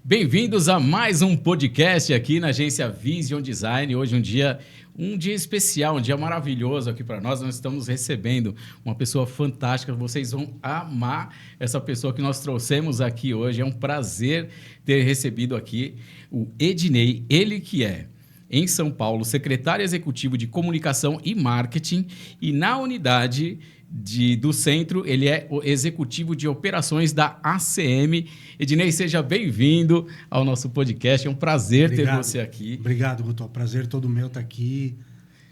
Bem-vindos a mais um podcast aqui na agência Vision Design. Hoje um dia especial, um dia maravilhoso aqui para nós. Nós estamos recebendo uma pessoa fantástica. Vocês vão amar essa pessoa que nós trouxemos aqui hoje. É um prazer ter recebido aqui o Ednei, ele que é em São Paulo, secretário executivo de comunicação e marketing, e na unidade do centro, ele é o executivo de operações da ACM. Ednei, seja bem-vindo ao nosso podcast. É um prazer ter você aqui. Obrigado, Guto. Prazer todo meu estar aqui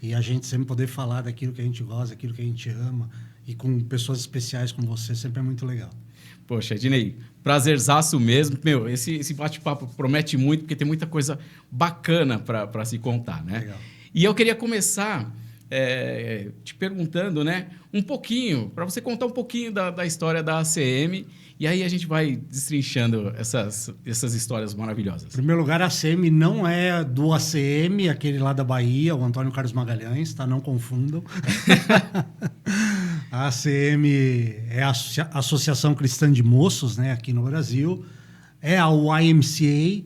e a gente sempre poder falar daquilo que a gente gosta, daquilo que a gente ama, e com pessoas especiais como você sempre é muito legal. Poxa, Ednei, prazerzaço mesmo. Meu, esse bate-papo promete muito, porque tem muita coisa bacana para se contar, né? Legal. E eu queria começar te perguntando, né, um pouquinho, para você contar um pouquinho da história da ACM, e aí a gente vai destrinchando essas histórias maravilhosas. Em primeiro lugar, a ACM não é do ACM, aquele lá da Bahia, o Antônio Carlos Magalhães, tá? Não confundam. A ACM é a Associação Cristã de Moços, né, aqui no Brasil. É a YMCA,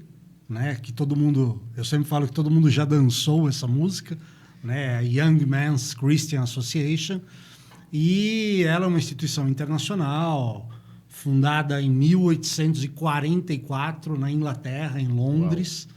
né, que todo mundo, eu sempre falo que todo mundo já dançou essa música, né, a Young Men's Christian Association, e ela é uma instituição internacional, fundada em 1844 na Inglaterra, em Londres. Uau.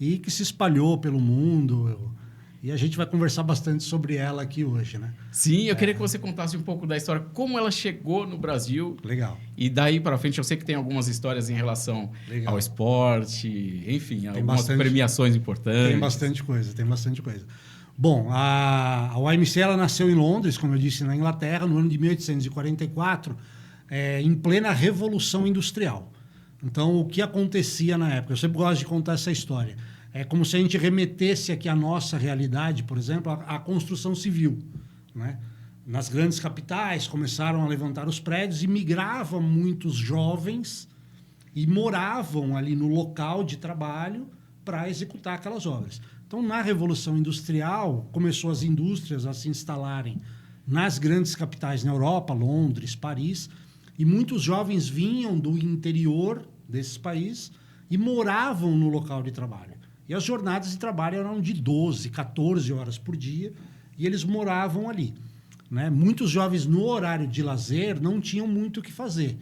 E que se espalhou pelo mundo. E a gente vai conversar bastante sobre ela aqui hoje, né? Sim, eu queria que você contasse um pouco da história, como ela chegou no Brasil. Legal. E daí para frente, eu sei que tem algumas histórias em relação ao esporte, enfim, tem algumas premiações importantes. Tem bastante coisa. Bom, a YMCA ela nasceu em Londres, como eu disse, na Inglaterra, no ano de 1844, em plena Revolução Industrial. Então, o que acontecia na época? Eu sempre gosto de contar essa história. É como se a gente remetesse aqui à nossa realidade, por exemplo, à construção civil, né? Nas grandes capitais, começaram a levantar os prédios e migravam muitos jovens e moravam ali no local de trabalho para executar aquelas obras. Então, na Revolução Industrial, começou as indústrias a se instalarem nas grandes capitais na Europa, Londres, Paris, e muitos jovens vinham do interior desses países e moravam no local de trabalho. E as jornadas de trabalho eram de 12, 14 horas por dia, e eles moravam ali, né? Muitos jovens, no horário de lazer, não tinham muito o que fazer.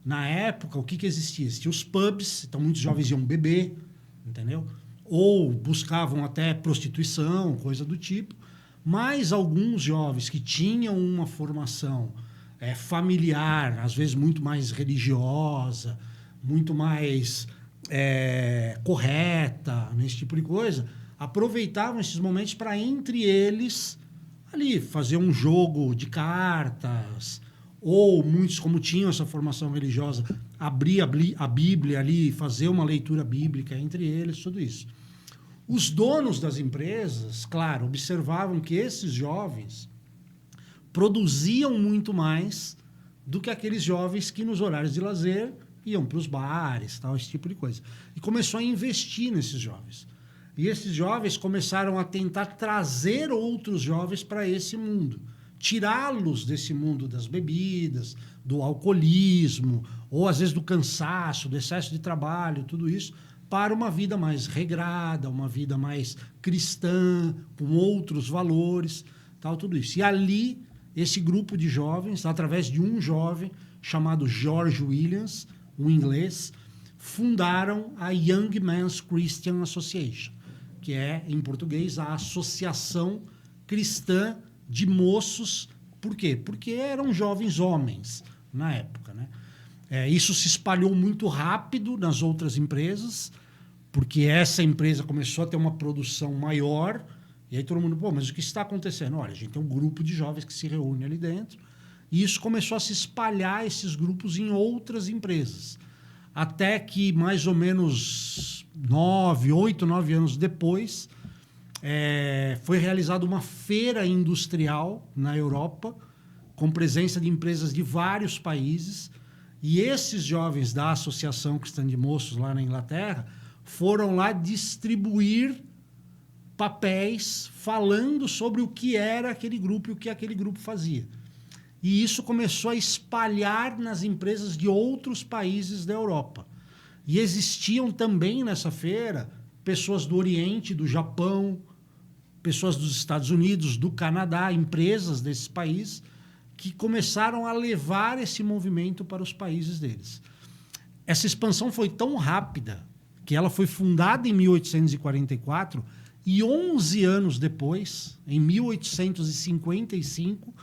Na época, o que existia? Existiam os pubs, então muitos jovens iam beber, entendeu? Ou buscavam até prostituição, coisa do tipo. Mas alguns jovens que tinham uma formação familiar, às vezes muito mais religiosa, muito mais correta, nesse tipo de coisa, aproveitavam esses momentos para, entre eles, ali fazer um jogo de cartas, ou muitos, como tinham essa formação religiosa, abrir a Bíblia ali, fazer uma leitura bíblica entre eles, tudo isso. Os donos das empresas, claro, observavam que esses jovens produziam muito mais do que aqueles jovens que nos horários de lazer iam para os bares, tal, esse tipo de coisa. E começou a investir nesses jovens. E esses jovens começaram a tentar trazer outros jovens para esse mundo, tirá-los desse mundo das bebidas, do alcoolismo, ou às vezes do cansaço, do excesso de trabalho, tudo isso, para uma vida mais regrada, uma vida mais cristã, com outros valores, tal, tudo isso. E ali, esse grupo de jovens, através de um jovem chamado George Williams, um inglês, fundaram a Young Men's Christian Association, que é, em português, a Associação Cristã de Moços. Por quê? Porque eram jovens homens na época, né? Isso se espalhou muito rápido nas outras empresas, porque essa empresa começou a ter uma produção maior, e aí todo mundo, mas o que está acontecendo? Olha, a gente tem um grupo de jovens que se reúne ali dentro, e isso começou a se espalhar, esses grupos, em outras empresas. Até que, mais ou menos 8, 9 anos depois, foi realizada uma feira industrial na Europa, com presença de empresas de vários países, e esses jovens da Associação Cristã de Moços, lá na Inglaterra, foram lá distribuir papéis falando sobre o que era aquele grupo e o que aquele grupo fazia. E isso começou a espalhar nas empresas de outros países da Europa. E existiam também nessa feira pessoas do Oriente, do Japão, pessoas dos Estados Unidos, do Canadá, empresas desses países que começaram a levar esse movimento para os países deles. Essa expansão foi tão rápida que ela foi fundada em 1844 e 11 anos depois, em 1855,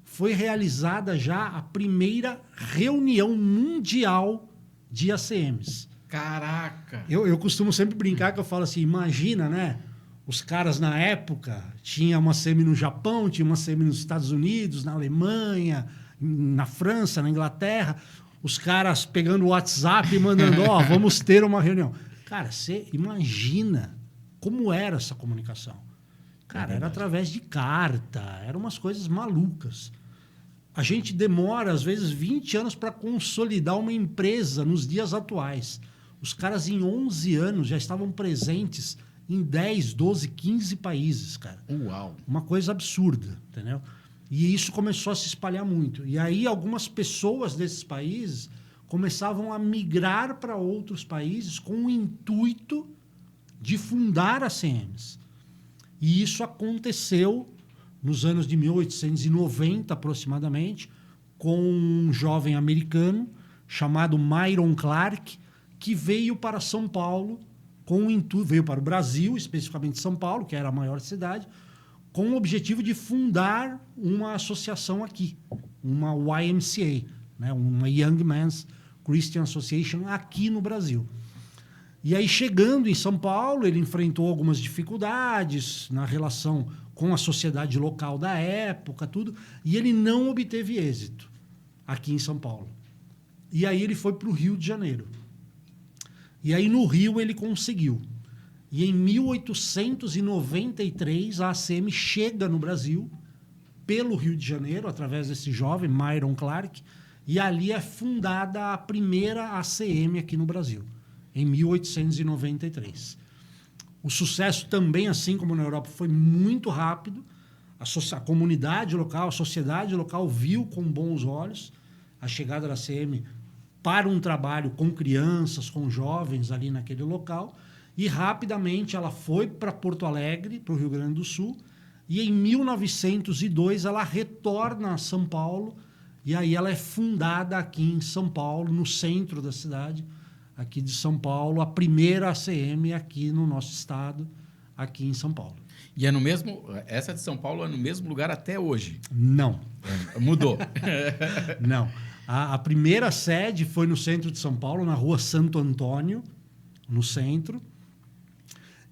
foi realizada já a primeira reunião mundial de ACMs. Caraca! Eu costumo sempre brincar que eu falo assim, imagina, né? Os caras na época, tinha uma ACM no Japão, tinha uma ACM nos Estados Unidos, na Alemanha, na França, na Inglaterra, os caras pegando o WhatsApp e mandando, vamos ter uma reunião. Cara, você imagina como era essa comunicação. Cara, era através de carta, eram umas coisas malucas. A gente demora, às vezes, 20 anos para consolidar uma empresa nos dias atuais. Os caras, em 11 anos, já estavam presentes em 10, 12, 15 países, cara. Uau! Uma coisa absurda, entendeu? E isso começou a se espalhar muito. E aí, algumas pessoas desses países começavam a migrar para outros países com o intuito de fundar ACMs. E isso aconteceu nos anos de 1890, aproximadamente, com um jovem americano chamado Myron Clark, que veio para São Paulo, veio para o Brasil, especificamente São Paulo, que era a maior cidade, com o objetivo de fundar uma associação aqui, uma YMCA, né? Uma Young Men's Christian Association aqui no Brasil. E aí, chegando em São Paulo, ele enfrentou algumas dificuldades na relação com a sociedade local da época, tudo, e ele não obteve êxito aqui em São Paulo. E aí ele foi para o Rio de Janeiro. E aí no Rio ele conseguiu. E em 1893 a ACM chega no Brasil pelo Rio de Janeiro, através desse jovem, Myron Clark, e ali é fundada a primeira ACM aqui no Brasil, em 1893. O sucesso também, assim como na Europa, foi muito rápido. A comunidade local, a sociedade local viu com bons olhos a chegada da ACM para um trabalho com crianças, com jovens ali naquele local. E rapidamente ela foi para Porto Alegre, para o Rio Grande do Sul. E em 1902 ela retorna a São Paulo. E aí ela é fundada aqui em São Paulo, no centro da cidade, aqui de São Paulo, a primeira ACM aqui no nosso estado, aqui em São Paulo. E é no mesmo... Essa de São Paulo é no mesmo lugar até hoje? Não. Mudou? Não. A primeira sede foi no centro de São Paulo, na rua Santo Antônio, no centro.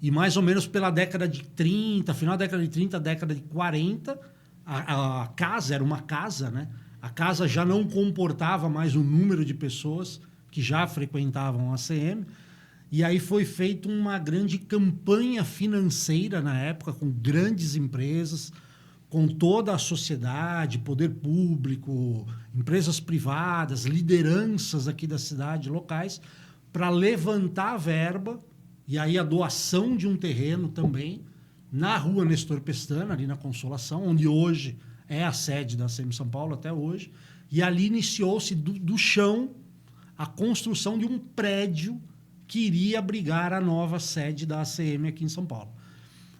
E mais ou menos pela década de 30, final da década de 30, década de 40, a casa era uma casa, né? A casa já não comportava mais o número de pessoas que já frequentavam a ACM. E aí foi feita uma grande campanha financeira na época, com grandes empresas, com toda a sociedade, poder público, empresas privadas, lideranças aqui da cidade, locais, para levantar a verba, e aí a doação de um terreno também, na rua Nestor Pestana, ali na Consolação, onde hoje é a sede da ACM São Paulo até hoje, e ali iniciou-se do chão a construção de um prédio que iria abrigar a nova sede da ACM aqui em São Paulo.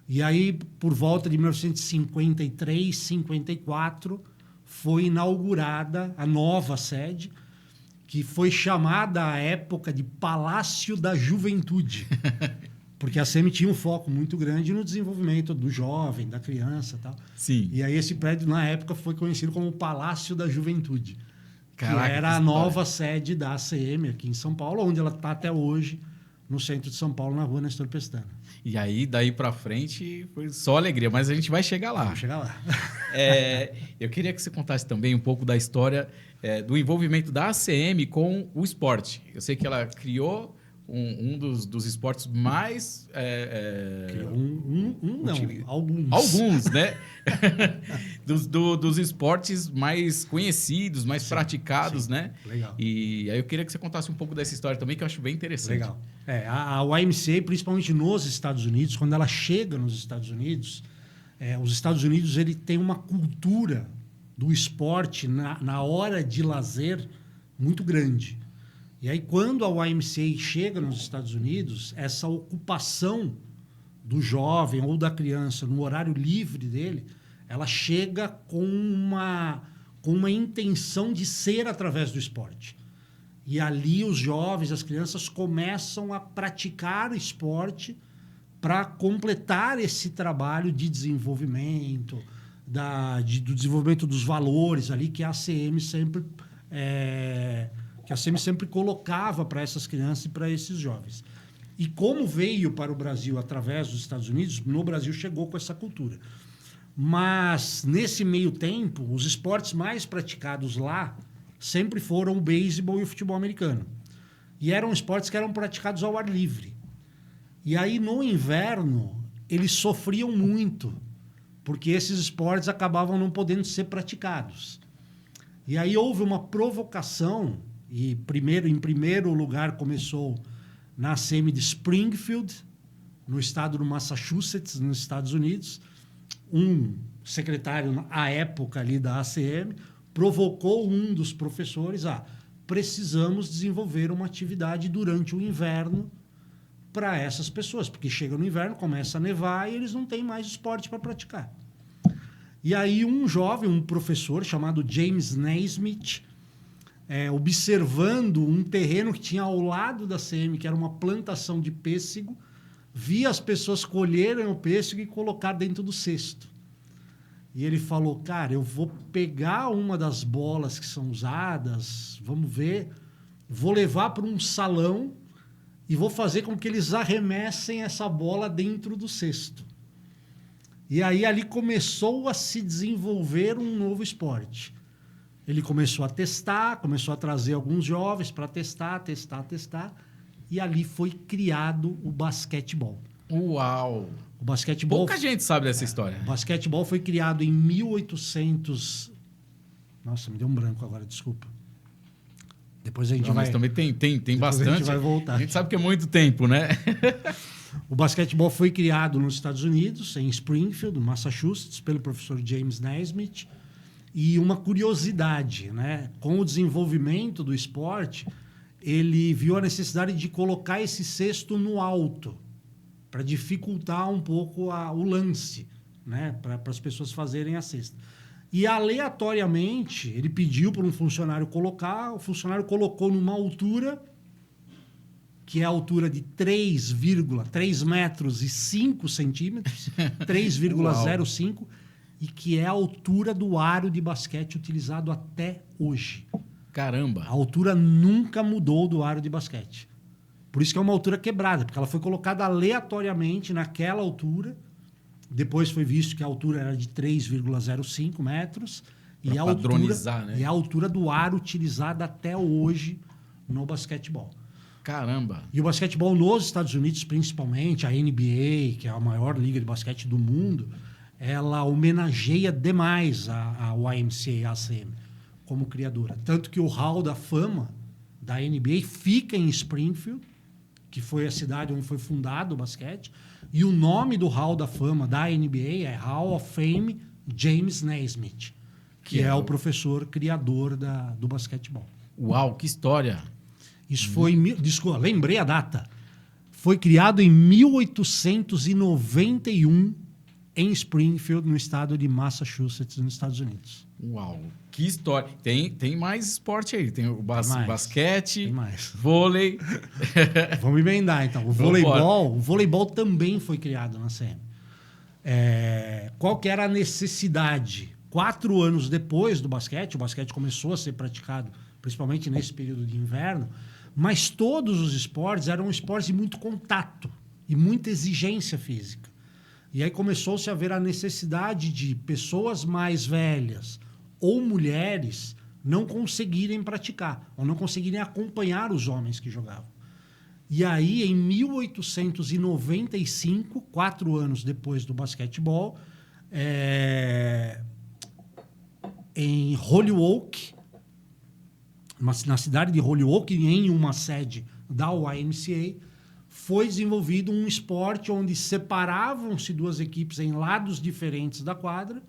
E aí, por volta de 1953, 54, foi inaugurada a nova sede, que foi chamada à época de Palácio da Juventude, porque a ACM tinha um foco muito grande no desenvolvimento do jovem, da criança e tal. Sim. E aí esse prédio, na época, foi conhecido como Palácio da Juventude. Caraca, que era a nova sede da ACM aqui em São Paulo, onde ela está até hoje, no centro de São Paulo, na rua Nestor Pestana. E aí, daí para frente, foi só alegria, mas a gente vai chegar lá. Vamos chegar lá. Eu queria que você contasse também um pouco da história do envolvimento da ACM com o esporte. Eu sei que ela criou um dos esportes mais... Alguns. Alguns, né? dos esportes mais conhecidos, mais praticados, né? Legal. E aí eu queria que você contasse um pouco dessa história também, que eu acho bem interessante. Legal. A YMCA, principalmente nos Estados Unidos, quando ela chega nos Estados Unidos, os Estados Unidos ele tem uma cultura do esporte na hora de lazer muito grande. E aí, quando a YMCA chega nos Estados Unidos, essa ocupação do jovem ou da criança no horário livre dele, ela chega com uma intenção de ser através do esporte. E ali os jovens, as crianças começam a praticar esporte para completar esse trabalho de desenvolvimento, do desenvolvimento dos valores ali que a ACM sempre colocava para essas crianças e para esses jovens. E como veio para o Brasil através dos Estados Unidos, no Brasil chegou com essa cultura. Mas, nesse meio tempo, os esportes mais praticados lá sempre foram o beisebol e o futebol americano. E eram esportes que eram praticados ao ar livre. E aí, no inverno, eles sofriam muito, porque esses esportes acabavam não podendo ser praticados. E aí houve uma provocação, e em primeiro lugar começou na ACM de Springfield, no estado do Massachusetts, nos Estados Unidos. Um secretário, à época ali da ACM, provocou um dos professores precisamos desenvolver uma atividade durante o inverno para essas pessoas, porque chega no inverno, começa a nevar e eles não têm mais esporte para praticar. E aí um professor chamado James Naismith, observando um terreno que tinha ao lado da ACM, que era uma plantação de pêssego, via as pessoas colherem o pêssego e colocar dentro do cesto. E ele falou, cara, eu vou pegar uma das bolas que são usadas, vamos ver, vou levar para um salão e vou fazer com que eles arremessem essa bola dentro do cesto. E aí ali começou a se desenvolver um novo esporte. Ele começou a testar, começou a trazer alguns jovens para testar. E ali foi criado o basquetebol. Uau! O basquetebol, pouca gente sabe dessa história. O basquetebol foi criado em 1800... Nossa, me deu um branco agora, desculpa. Depois a gente vai... Mas também tem bastante. A gente vai voltar. A gente sabe que é muito tempo, né? O basquetebol foi criado nos Estados Unidos, em Springfield, Massachusetts, pelo professor James Naismith. E uma curiosidade, né? Com o desenvolvimento do esporte, ele viu a necessidade de colocar esse cesto no alto, para dificultar um pouco o lance, né? Para as pessoas fazerem a cesta. E aleatoriamente, ele pediu para um funcionário colocar, o funcionário colocou numa altura, que é a altura de 3 metros e 5 centímetros, 3,05, e que é a altura do aro de basquete utilizado até hoje. Caramba! A altura nunca mudou do aro de basquete. Por isso que é uma altura quebrada, porque ela foi colocada aleatoriamente naquela altura. Depois foi visto que a altura era de 3,05 metros. Pra padronizar, altura, né? E a altura do aro utilizada até hoje no basquetebol. Caramba! E o basquetebol nos Estados Unidos, principalmente, a NBA, que é a maior liga de basquete do mundo, ela homenageia demais a YMCA, a ACM, como criadora. Tanto que o Hall da Fama da NBA fica em Springfield, que foi a cidade onde foi fundado o basquete, e o nome do Hall da Fama da NBA é Hall of Fame James Naismith, que é o professor criador do basquetebol. Uau, que história! Isso foi... Desculpa, lembrei a data. Foi criado em 1891 em Springfield, no estado de Massachusetts, nos Estados Unidos. Uau, que história. Tem mais esporte aí. Tem o basquete, tem mais. Vôlei. Vamos emendar, então. O voleibol também foi criado na CM. Qual que era a necessidade? 4 anos depois do basquete, o basquete começou a ser praticado, principalmente nesse período de inverno, mas todos os esportes eram esportes de muito contato e muita exigência física. E aí começou-se a ver a necessidade de pessoas mais velhas ou mulheres não conseguirem praticar, ou não conseguirem acompanhar os homens que jogavam. E aí, em 1895, 4 anos depois do basquetebol, em Holyoke, na cidade de Holyoke, em uma sede da YMCA, foi desenvolvido um esporte onde separavam-se 2 equipes em lados diferentes da quadra,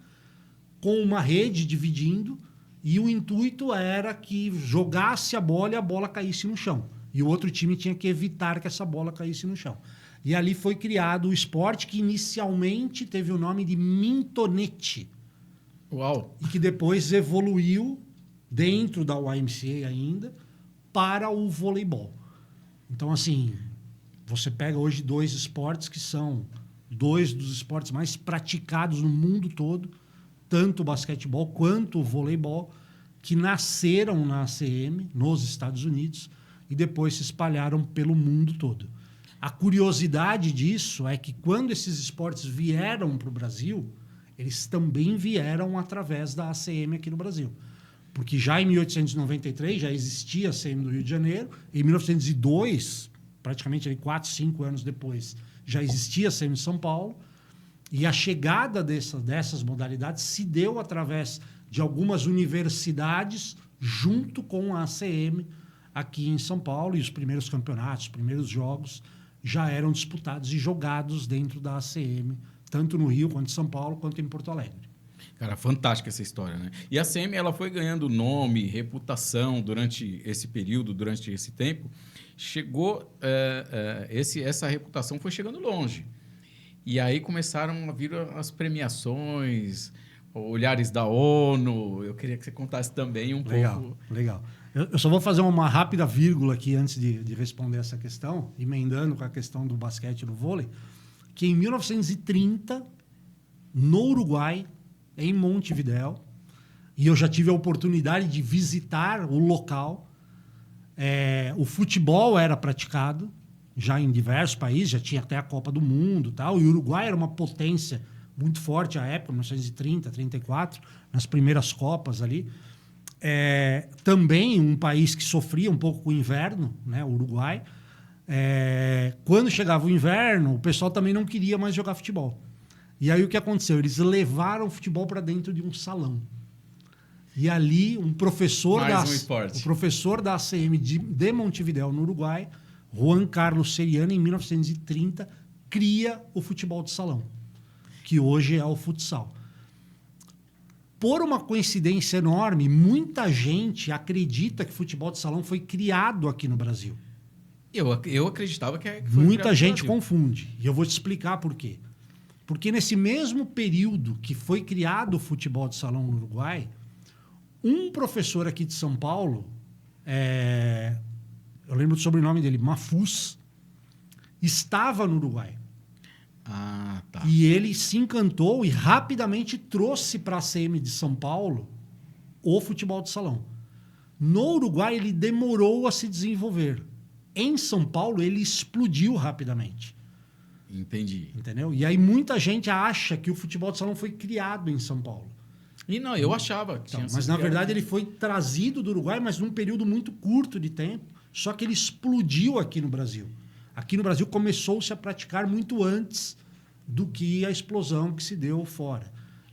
com uma rede dividindo, e o intuito era que jogasse a bola e a bola caísse no chão. E o outro time tinha que evitar que essa bola caísse no chão. E ali foi criado o esporte que inicialmente teve o nome de mintonete. Uau! E que depois evoluiu dentro da YMCA ainda para o voleibol. Então, assim, você pega hoje 2 esportes que são 2 dos esportes mais praticados no mundo todo, tanto o basquetebol quanto o voleibol, que nasceram na ACM, nos Estados Unidos, e depois se espalharam pelo mundo todo. A curiosidade disso é que quando esses esportes vieram para o Brasil, eles também vieram através da ACM aqui no Brasil. Porque já em 1893 já existia a ACM do Rio de Janeiro, em 1902, praticamente 4, 5 anos depois, já existia a ACM de São Paulo, e a chegada dessas modalidades se deu através de algumas universidades junto com a ACM aqui em São Paulo, e os primeiros campeonatos, os primeiros jogos já eram disputados e jogados dentro da ACM, tanto no Rio, quanto em São Paulo, quanto em Porto Alegre. Cara, fantástica essa história, né? E a ACM, ela foi ganhando nome, reputação durante esse período, durante esse tempo. Chegou... essa reputação foi chegando longe. E aí começaram a vir as premiações, olhares da ONU. Eu queria que você contasse também um pouco... Legal. Eu só vou fazer uma rápida vírgula aqui antes de responder essa questão, emendando com a questão do basquete e do vôlei, que em 1930, no Uruguai, em Montevidéu, e eu já tive a oportunidade de visitar o local, o futebol era praticado já em diversos países, já tinha até a Copa do Mundo, tal, e o Uruguai era uma potência muito forte à época, 1930, 34, nas primeiras Copas ali. Também um país que sofria um pouco com o inverno, né, o Uruguai. Quando chegava o inverno, o pessoal também não queria mais jogar futebol. E aí o que aconteceu? Eles levaram o futebol para dentro de um salão. E ali o professor da ACM de Montevidéu, no Uruguai, Juan Carlos Seriani, em 1930, cria o futebol de salão, que hoje é o futsal. Por uma coincidência enorme, muita gente acredita que futebol de salão foi criado aqui no Brasil. Eu acreditava que foi muita gente confunde. E eu vou te explicar por quê. Porque nesse mesmo período que foi criado o futebol de salão no Uruguai, um professor aqui de São Paulo, eu lembro do sobrenome dele, Mafuz, estava no Uruguai. Ah, tá. E ele se encantou e rapidamente trouxe para a ACM de São Paulo o futebol de salão. No Uruguai, ele demorou a se desenvolver. Em São Paulo, ele explodiu rapidamente. Entendi. Entendeu? E aí muita gente acha que o futebol de salão foi criado em São Paulo. E não, eu achava que tinha mas na verdade ele foi trazido do Uruguai, mas num período muito curto de tempo, só que ele explodiu aqui no Brasil. Aqui no Brasil começou-se a praticar muito antes do que a explosão que se deu fora.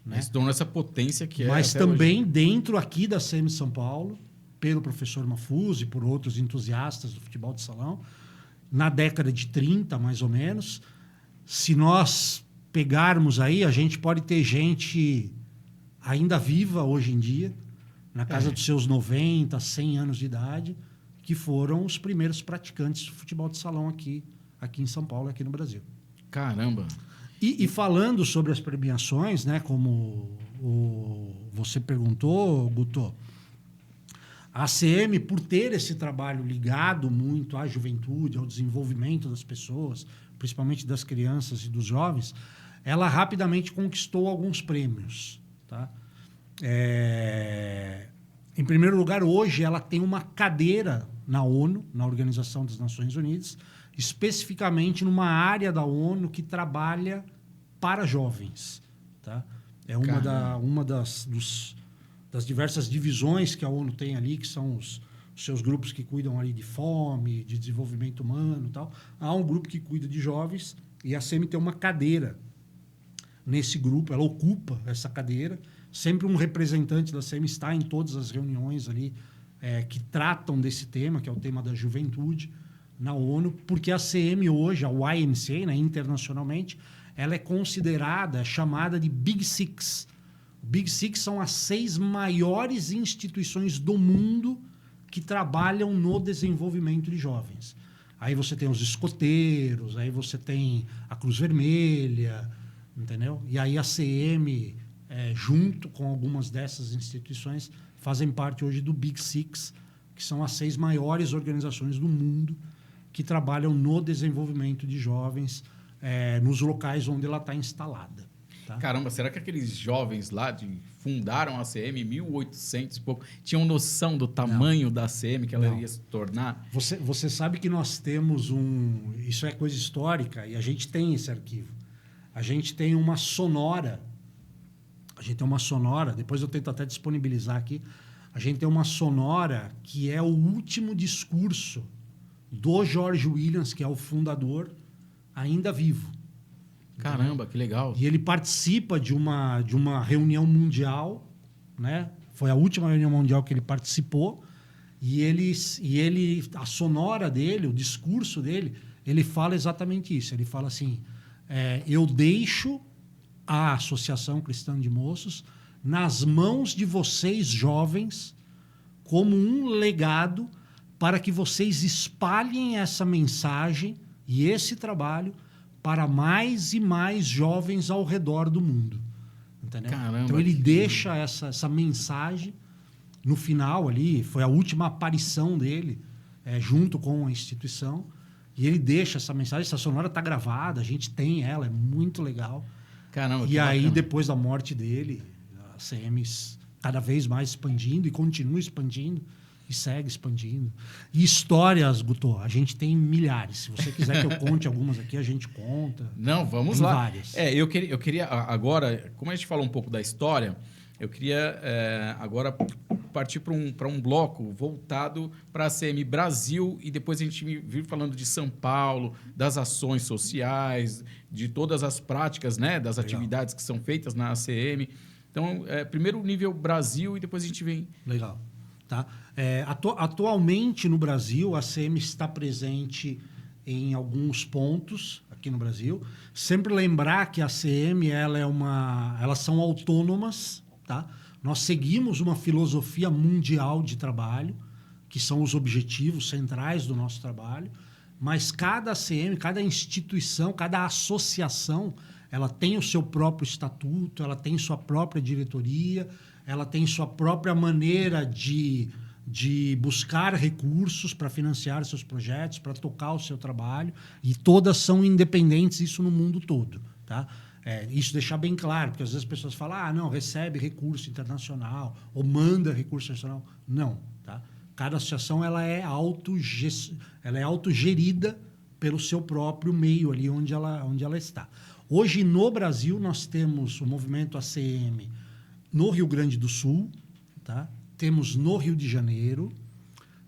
Né? Mas tornou essa potência que é. Mas também hoje, dentro aqui da ACM de São Paulo, pelo professor Mafuz e por outros entusiastas do futebol de salão, na década de 30, mais ou menos, se nós pegarmos aí, a gente pode ter gente ainda viva hoje em dia, na casa dos seus 90, 100 anos de idade, que foram os primeiros praticantes de futebol de salão aqui em São Paulo, aqui no Brasil. Caramba! E falando sobre as premiações, né, como você perguntou, Guto, a ACM, por ter esse trabalho ligado muito à juventude, ao desenvolvimento das pessoas, principalmente das crianças e dos jovens, ela rapidamente conquistou alguns prêmios. Tá? Em primeiro lugar, hoje ela tem uma cadeira na ONU, na Organização das Nações Unidas, especificamente numa área da ONU que trabalha para jovens. Tá? É uma das diversas divisões que a ONU tem ali, que são os seus grupos que cuidam ali de fome, de desenvolvimento humano e tal. Há um grupo que cuida de jovens e a ACM tem uma cadeira nesse grupo, ela ocupa essa cadeira. Sempre um representante da ACM está em todas as reuniões ali que tratam desse tema, que é o tema da juventude, na ONU, porque a ACM hoje, a YMCA, né, internacionalmente, ela é considerada, chamada de Big Six, Big Six são as 6 maiores instituições do mundo que trabalham no desenvolvimento de jovens. Aí você tem os escoteiros, aí você tem a Cruz Vermelha, entendeu? E aí a CM, junto com algumas dessas instituições, fazem parte hoje do Big Six, que são as 6 maiores organizações do mundo que trabalham no desenvolvimento de jovens nos locais onde ela está instalada. Tá? Caramba, será que aqueles jovens lá fundaram a ACM em 1800 e pouco tinham noção do tamanho da ACM que ela Não. iria se tornar? Você sabe que nós temos isso é coisa histórica e a gente tem esse arquivo. A gente tem uma sonora. Depois eu tento até disponibilizar aqui. A gente tem uma sonora que é o último discurso do George Williams, que é o fundador, ainda vivo. Caramba, que legal. E ele participa de uma reunião mundial, né? Foi a última reunião mundial que ele participou. E ele, a sonora dele, o discurso dele, ele fala exatamente isso. Ele fala assim: eu deixo a Associação Cristã de Moços nas mãos de vocês, jovens, como um legado para que vocês espalhem essa mensagem e esse trabalho para mais e mais jovens ao redor do mundo. Entendeu? Caramba, então ele deixa essa mensagem no final ali, foi a última aparição dele junto com a instituição, e ele deixa essa mensagem, essa sonora está gravada, a gente tem ela, é muito legal. Caramba, E aí, bacana. depois da morte dele, a CM cada vez mais expandindo e continua expandindo e segue expandindo. E histórias, Guto, a gente tem milhares. Se você quiser que eu conte algumas aqui, a gente conta. Não, vamos Tem lá. várias. Eu queria agora, como a gente falou um pouco da história, eu queria agora partir para um bloco voltado para a ACM Brasil e depois a gente vir falando de São Paulo, das ações sociais, de todas as práticas, né, das Legal. atividades que são feitas na ACM. Então, primeiro o nível Brasil e depois a gente vem... Legal. Tá? Atualmente, no Brasil, a ACM está presente em alguns pontos aqui no Brasil. Sempre lembrar que a ACM elas são autônomas. Tá? Nós seguimos uma filosofia mundial de trabalho, que são os objetivos centrais do nosso trabalho, mas cada ACM, cada instituição, cada associação, ela tem o seu próprio estatuto, ela tem sua própria diretoria, ela tem sua própria maneira de buscar recursos para financiar seus projetos, para tocar o seu trabalho, e todas são independentes, isso no mundo todo. Tá? Isso deixar bem claro, porque às vezes as pessoas falam, não, recebe recurso internacional, ou manda recurso internacional. Não. Tá? Cada associação ela é autogerida pelo seu próprio meio ali onde ela está. Hoje, no Brasil, nós temos o movimento ACM no Rio Grande do Sul, tá? Temos no Rio de Janeiro,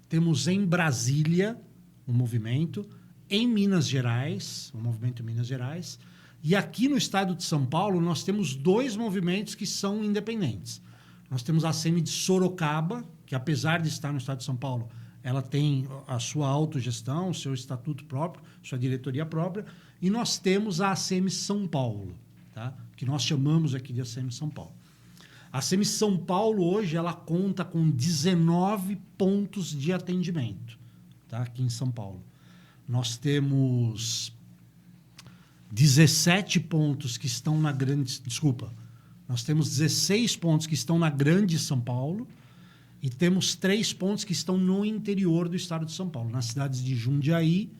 temos em Brasília um movimento, em Minas Gerais, um movimento em Minas Gerais, e aqui no estado de São Paulo nós temos 2 movimentos que são independentes. Nós temos a ACM de Sorocaba, que apesar de estar no estado de São Paulo, ela tem a sua autogestão, o seu estatuto próprio, sua diretoria própria, e nós temos a ACM São Paulo, tá? Que nós chamamos aqui de ACM São Paulo. A ACM São Paulo hoje ela conta com 19 pontos de atendimento, tá? Aqui em São Paulo. Nós temos 17 pontos que estão na grande... Desculpa. Nós temos 16 pontos que estão na grande São Paulo e temos 3 pontos que estão no interior do estado de São Paulo, nas cidades de Jundiaí,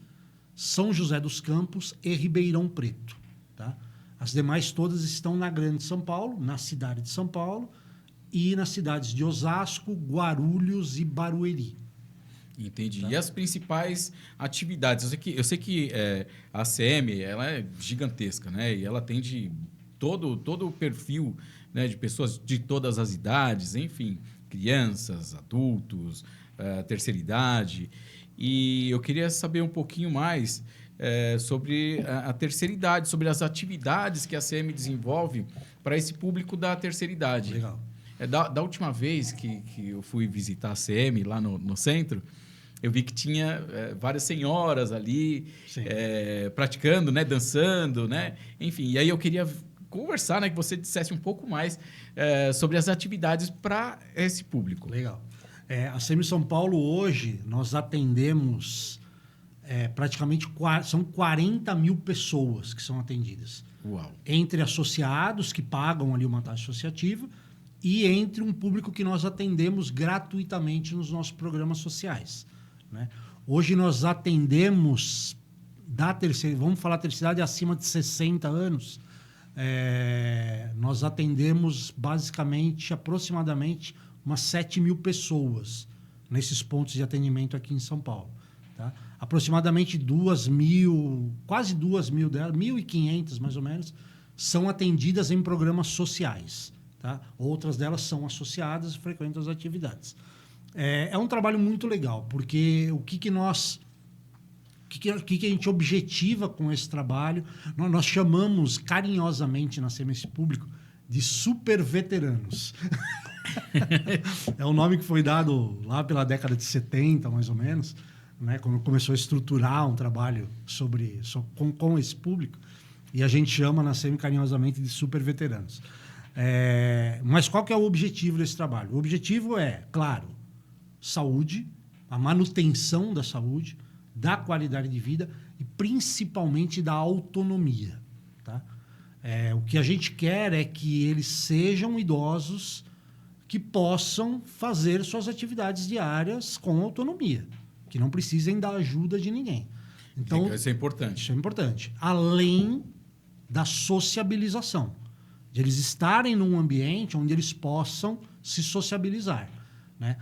São José dos Campos e Ribeirão Preto. Tá? As demais todas estão na grande São Paulo, na cidade de São Paulo e nas cidades de Osasco, Guarulhos e Barueri. Entendi. Tá. E as principais atividades? Eu sei que a ACM ela é gigantesca, né? E ela atende todo o perfil, né, de pessoas de todas as idades, enfim, crianças, adultos, terceira idade. E eu queria saber um pouquinho mais sobre a terceira idade, sobre as atividades que a ACM desenvolve para esse público da terceira idade. Legal. Da última vez que eu fui visitar a ACM lá no centro, eu vi que tinha várias senhoras ali praticando, né, dançando, né? Enfim, e aí eu queria conversar, né? Que você dissesse um pouco mais sobre as atividades para esse público. Legal. A CM São Paulo hoje, nós atendemos praticamente são 40 mil pessoas que são atendidas. Uau. Entre associados que pagam ali uma taxa associativa e entre um público que nós atendemos gratuitamente nos nossos programas sociais, né? Hoje nós atendemos vamos falar terceira idade acima de 60 anos, nós atendemos basicamente, aproximadamente, umas 7 mil pessoas nesses pontos de atendimento aqui em São Paulo. Tá? Aproximadamente 2.000, quase 2.000 delas, 1.500 mais ou menos, são atendidas em programas sociais. Tá? Outras delas são associadas e frequentam as atividades. É um trabalho muito legal, porque o que a gente objetiva com esse trabalho, nós chamamos carinhosamente na CMS Público de super veteranos. É um nome que foi dado lá pela década de 70, mais ou menos, né, quando começou a estruturar um trabalho com esse público, e a gente chama na CM carinhosamente de super veteranos. Mas qual que é o objetivo desse trabalho? O objetivo é, claro, saúde, a manutenção da saúde, da qualidade de vida e principalmente da autonomia. Tá? O que a gente quer é que eles sejam idosos que possam fazer suas atividades diárias com autonomia, que não precisem da ajuda de ninguém. Então, isso é importante. Isso é importante. Além da sociabilização, de eles estarem num ambiente onde eles possam se sociabilizar, né?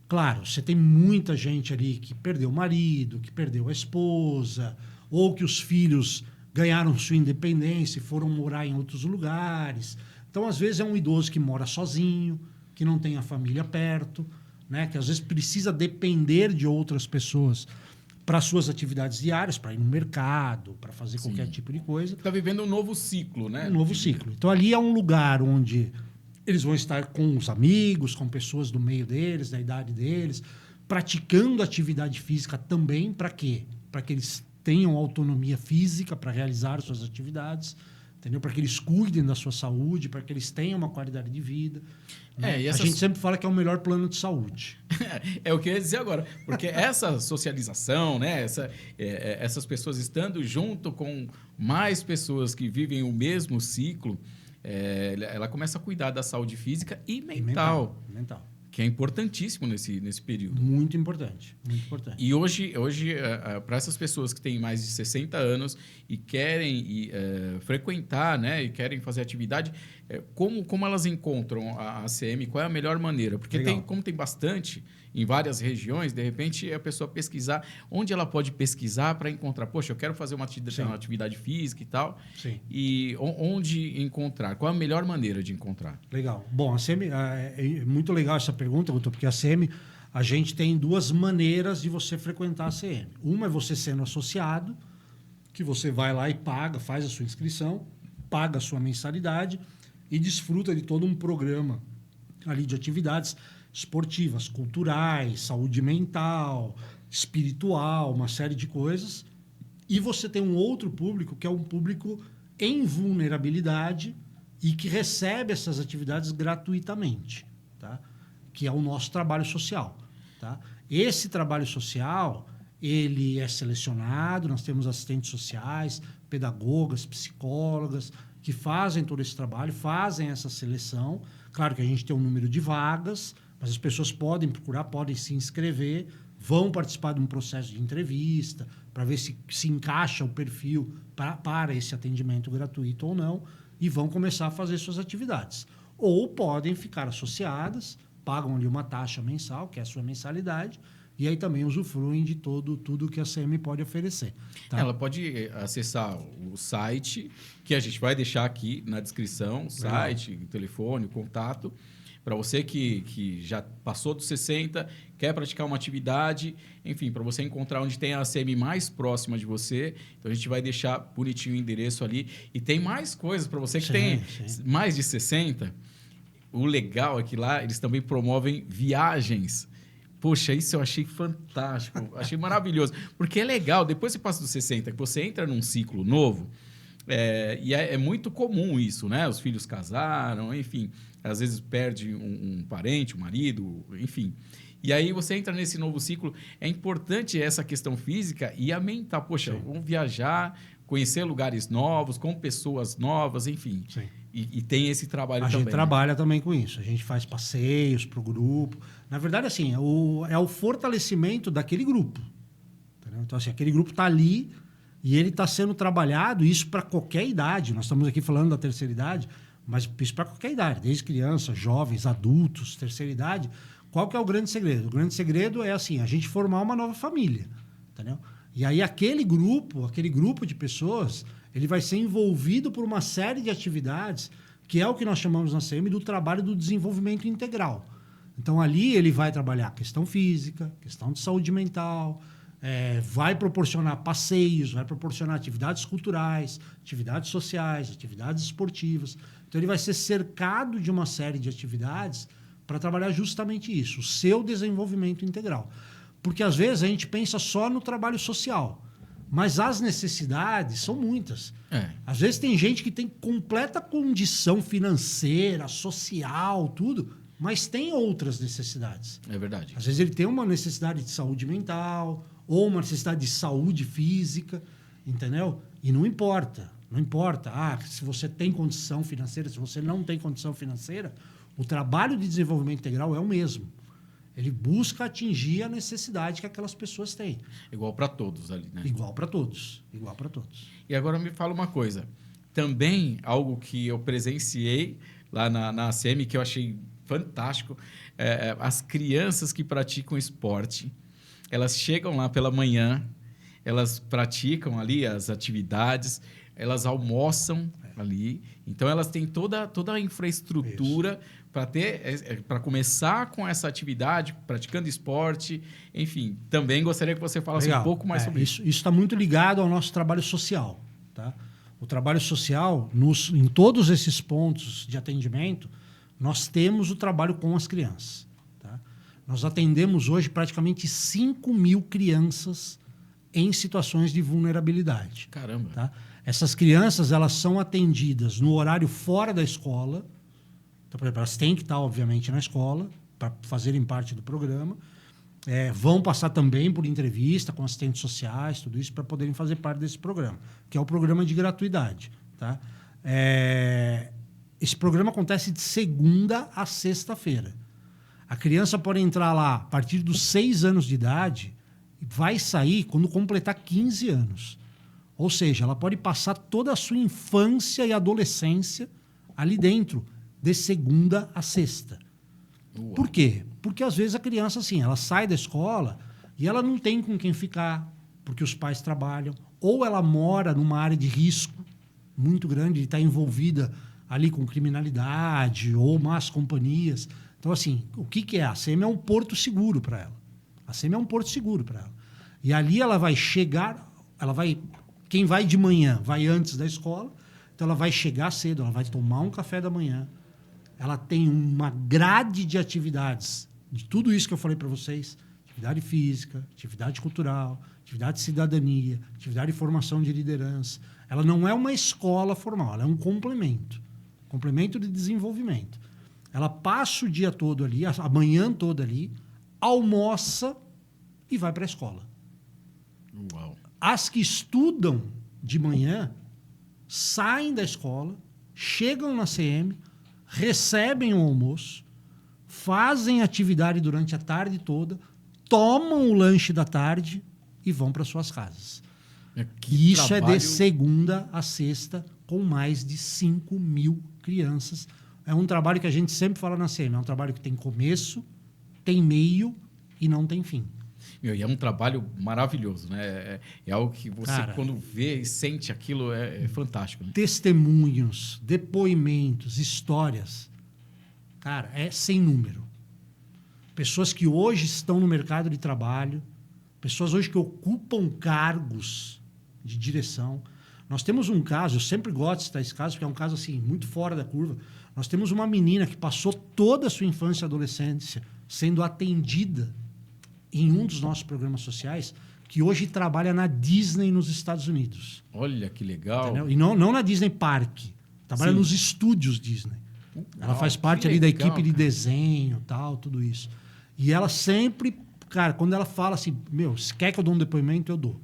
Claro, você tem muita gente ali que perdeu o marido, que perdeu a esposa, ou que os filhos ganharam sua independência e foram morar em outros lugares. Então, às vezes, é um idoso que mora sozinho, que não tem a família perto, né? Que às vezes precisa depender de outras pessoas para suas atividades diárias, para ir no mercado, para fazer qualquer tipo de coisa. Está vivendo um novo ciclo, né? Um novo ciclo. Então, ali é um lugar onde eles vão estar com os amigos, com pessoas do meio deles, da idade deles, praticando atividade física também. Para quê? Para que eles tenham autonomia física para realizar suas atividades, entendeu? Para que eles cuidem da sua saúde, para que eles tenham uma qualidade de vida. Né? A gente sempre fala que é o melhor plano de saúde. É o que eu ia dizer agora. Porque essa socialização, né? Essas pessoas estando junto com mais pessoas que vivem o mesmo ciclo, ela começa a cuidar da saúde física e mental. Que é importantíssimo nesse período. Muito importante, muito importante. E hoje para essas pessoas que têm mais de 60 anos e querem frequentar, né, e querem fazer atividade, como elas encontram a ACM? Qual é a melhor maneira? Porque como tem bastante em várias regiões, de repente a pessoa pesquisar, onde ela pode pesquisar para encontrar, poxa, eu quero fazer uma atividade física e tal. Sim. E onde encontrar? Qual é a melhor maneira de encontrar? Legal. Bom, a ACM, é muito legal essa pergunta, Guto, porque a ACM, a gente tem duas maneiras de você frequentar a ACM. Uma é você sendo associado, que você vai lá e paga, faz a sua inscrição, paga a sua mensalidade e desfruta de todo um programa ali de atividades esportivas, culturais, saúde mental, espiritual, uma série de coisas. E você tem um outro público, que é um público em vulnerabilidade e que recebe essas atividades gratuitamente, tá? Que é o nosso trabalho social. Tá? Esse trabalho social, ele é selecionado, nós temos assistentes sociais, pedagogas, psicólogas, que fazem todo esse trabalho, fazem essa seleção. Claro que a gente tem um número de vagas, mas as pessoas podem procurar, podem se inscrever, vão participar de um processo de entrevista para ver se encaixa o perfil para esse atendimento gratuito ou não e vão começar a fazer suas atividades. Ou podem ficar associadas, pagam ali uma taxa mensal, que é a sua mensalidade, e aí também usufruem de tudo que a CM pode oferecer. Tá? Ela pode acessar o site, que a gente vai deixar aqui na descrição, o site, o telefone, o contato, para você que já passou dos 60, quer praticar uma atividade, enfim, para você encontrar onde tem a ACM mais próxima de você. Então, a gente vai deixar bonitinho o endereço ali. E tem mais coisas para você que tem mais de 60. O legal é que lá eles também promovem viagens. Poxa, isso eu achei fantástico, achei maravilhoso. Porque é legal, depois você passa dos 60, que você entra num ciclo novo, E é muito comum isso, né? Os filhos casaram, enfim. Às vezes perde um parente, um marido, enfim. E aí você entra nesse novo ciclo. É importante essa questão física e a mental. Poxa, Sim. vamos viajar, conhecer lugares novos, com pessoas novas, enfim. Sim. E tem esse trabalho A também. gente trabalha também com isso. A gente faz passeios para o grupo. Na verdade, assim, é o fortalecimento daquele grupo. Entendeu? Então, assim, aquele grupo está ali e ele está sendo trabalhado, isso para qualquer idade. Nós estamos aqui falando da terceira idade, mas isso para qualquer idade, desde crianças, jovens, adultos, terceira idade. Qual que é o grande segredo? O grande segredo é assim, a gente formar uma nova família. Entendeu? E aí aquele grupo de pessoas, ele vai ser envolvido por uma série de atividades, que é o que nós chamamos na CM do trabalho do desenvolvimento integral. Então, ali ele vai trabalhar questão física, questão de saúde mental, vai proporcionar passeios, vai proporcionar atividades culturais, atividades sociais, atividades esportivas. Então, ele vai ser cercado de uma série de atividades para trabalhar justamente isso, o seu desenvolvimento integral. Porque, às vezes, a gente pensa só no trabalho social. Mas as necessidades são muitas. Às vezes tem gente que tem completa condição financeira, social, tudo, mas tem outras necessidades. É verdade. Às vezes ele tem uma necessidade de saúde mental ou uma necessidade de saúde física, entendeu? E não importa. Não importa. Se você tem condição financeira, se você não tem condição financeira, o trabalho de desenvolvimento integral é o mesmo. Ele busca atingir a necessidade que aquelas pessoas têm. Igual para todos ali, né? Igual para todos. Igual para todos. E agora me fala uma coisa. Também algo que eu presenciei lá na ACM, que eu achei fantástico, as crianças que praticam esporte, elas chegam lá pela manhã, elas praticam ali as atividades, elas almoçam ali. Então, elas têm toda a infraestrutura para começar com essa atividade, praticando esporte. Enfim, também gostaria que você falasse um pouco mais sobre isso. Isso está muito ligado ao nosso trabalho social. Tá? O trabalho social, em todos esses pontos de atendimento, nós temos o trabalho com as crianças. Tá? Nós atendemos hoje praticamente 5.000 crianças em situações de vulnerabilidade. Caramba! Tá? Essas crianças, elas são atendidas no horário fora da escola. Então, por exemplo, elas têm que estar, obviamente, na escola para fazerem parte do programa. Vão passar também por entrevista com assistentes sociais, tudo isso, para poderem fazer parte desse programa, que é o programa de gratuidade. Tá? Esse programa acontece de segunda a sexta-feira. A criança pode entrar lá a partir dos 6 anos de idade e vai sair quando completar 15 anos. Ou seja, ela pode passar toda a sua infância e adolescência ali dentro, de segunda a sexta. Uau. Por quê? Porque às vezes a criança, assim, ela sai da escola e ela não tem com quem ficar, porque os pais trabalham, ou ela mora numa área de risco muito grande, está envolvida ali com criminalidade ou más companhias. Então, assim, o que é? A ACM é um porto seguro para ela. A ACM é um porto seguro para ela. E ali ela vai chegar, quem vai de manhã vai antes da escola, então ela vai chegar cedo, ela vai tomar um café da manhã, ela tem uma grade de atividades, de tudo isso que eu falei para vocês, atividade física, atividade cultural, atividade de cidadania, atividade de formação de liderança. Ela não é uma escola formal, ela é um complemento de desenvolvimento. Ela passa o dia todo ali, a manhã toda ali, almoça e vai para a escola. Uau. As que estudam de manhã saem da escola, chegam na CM, recebem o almoço, fazem atividade durante a tarde toda, tomam o lanche da tarde e vão para suas casas. E isso é de segunda a sexta, com mais de 5.000 crianças. É um trabalho que a gente sempre fala na CM, é um trabalho que tem começo, tem meio e não tem fim. E é um trabalho maravilhoso, né? É algo que você, Cara, quando vê e sente aquilo, é fantástico. Né? Testemunhos, depoimentos, histórias. Cara, é sem número. Pessoas que hoje estão no mercado de trabalho, pessoas hoje que ocupam cargos de direção. Nós temos um caso, eu sempre gosto de citar esse caso, porque é um caso assim, muito fora da curva. Nós temos uma menina que passou toda a sua infância e adolescência sendo atendida em um dos nossos programas sociais, que hoje trabalha na Disney nos Estados Unidos. Olha que legal. Entendeu? E não na Disney Park. Trabalha nos estúdios Disney. Ela faz parte ali da equipe de desenho, tal, tudo isso. E ela sempre, cara, quando ela fala assim, se quer que eu dê um depoimento, eu dou.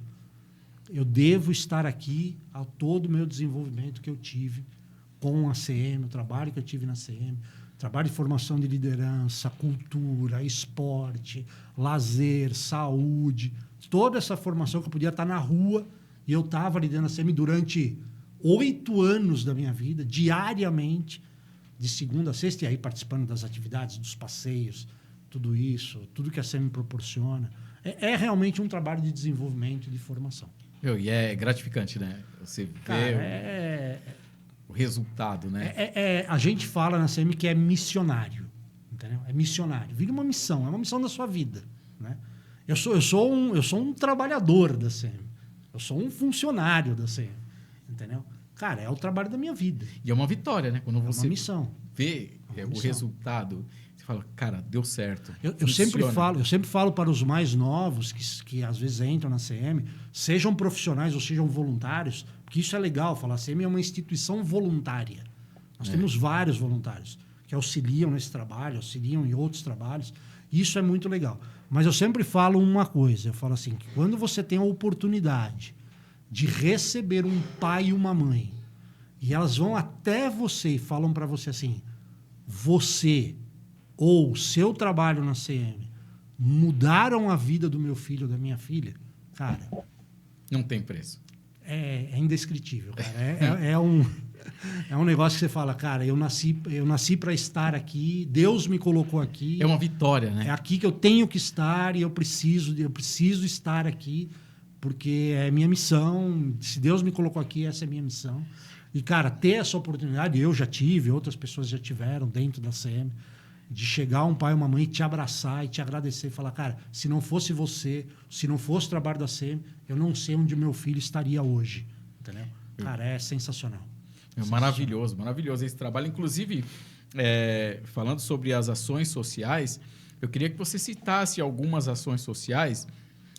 Eu devo estar aqui a todo o meu desenvolvimento que eu tive com a CM, o trabalho que eu tive na CM, trabalho de formação de liderança, cultura, esporte, lazer, saúde, toda essa formação que eu podia estar na rua, e eu estava ali dentro da CM durante 8 anos da minha vida, diariamente, de segunda a sexta, e aí participando das atividades, dos passeios, tudo isso, tudo que a CM proporciona. É realmente um trabalho de desenvolvimento e de formação. E é gratificante, né? Você vê o resultado, né? A gente fala na CM que é missionário, entendeu? É missionário. Vira uma missão, é uma missão da sua vida, né? Eu sou um trabalhador da CM. Eu sou um funcionário da CM, entendeu? Cara, é o trabalho da minha vida. E é uma vitória, né? Quando você uma missão. Vê o resultado, você fala, cara, deu certo. Eu sempre falo para os mais novos que às vezes entram na CM, sejam profissionais ou sejam voluntários, porque isso é legal falar. A CM é uma instituição voluntária. Nós temos vários voluntários que auxiliam nesse trabalho, auxiliam em outros trabalhos. Isso é muito legal. Mas eu sempre falo uma coisa, eu falo assim, que quando você tem a oportunidade de receber um pai e uma mãe, e elas vão até você e falam para você assim, você ou seu trabalho na CM mudaram a vida do meu filho ou da minha filha, cara... Não tem preço. É indescritível, cara. É um negócio que você fala, cara, eu nasci para estar aqui, Deus me colocou aqui. É uma vitória, né? É aqui que eu tenho que estar e eu preciso estar aqui, porque é minha missão. Se Deus me colocou aqui, essa é a minha missão. E, cara, ter essa oportunidade, eu já tive, outras pessoas já tiveram dentro da CM, de chegar um pai e uma mãe e te abraçar e te agradecer e falar, cara, se não fosse você, se não fosse o trabalho da CM, eu não sei onde o meu filho estaria hoje. Entendeu? Cara, é sensacional. Maravilhoso, maravilhoso esse trabalho. Inclusive, falando sobre as ações sociais, eu queria que você citasse algumas ações sociais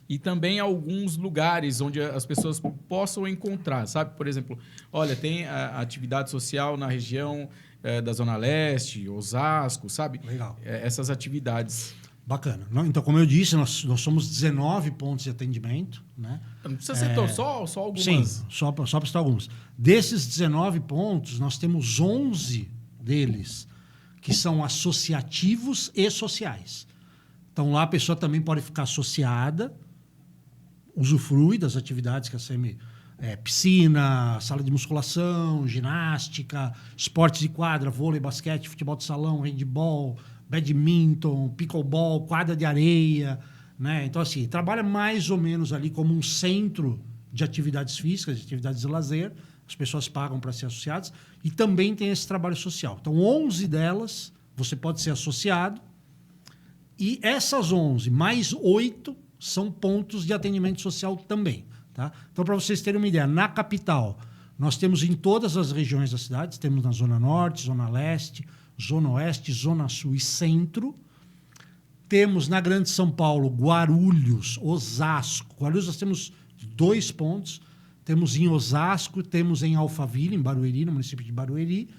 e também alguns lugares onde as pessoas possam encontrar, sabe? Por exemplo, olha, tem a atividade social na região da Zona Leste, Osasco, sabe? Legal. Essas atividades. Bacana. Então, como eu disse, nós somos 19 pontos de atendimento, né? Não precisa ser só algumas. Sim, só para citar alguns. Desses 19 pontos, nós temos 11 deles que são associativos e sociais. Então, lá a pessoa também pode ficar associada, usufrui das atividades que a CM... piscina, sala de musculação, ginástica, esportes de quadra, vôlei, basquete, futebol de salão, handball, badminton, pickleball, quadra de areia, né? Então, assim, trabalha mais ou menos ali como um centro de atividades físicas, de atividades de lazer. As pessoas pagam para ser associadas. E também tem esse trabalho social. Então, 11 delas, você pode ser associado. E essas 11, mais 8, são pontos de atendimento social também. Tá? Então, para vocês terem uma ideia, na capital, nós temos em todas as regiões da cidade, temos na Zona Norte, Zona Leste, Zona Oeste, Zona Sul e Centro. Temos na Grande São Paulo, Guarulhos, Osasco. Guarulhos nós temos 2 pontos. Temos em Osasco, temos em Alphaville, em Barueri, no município de Barueri.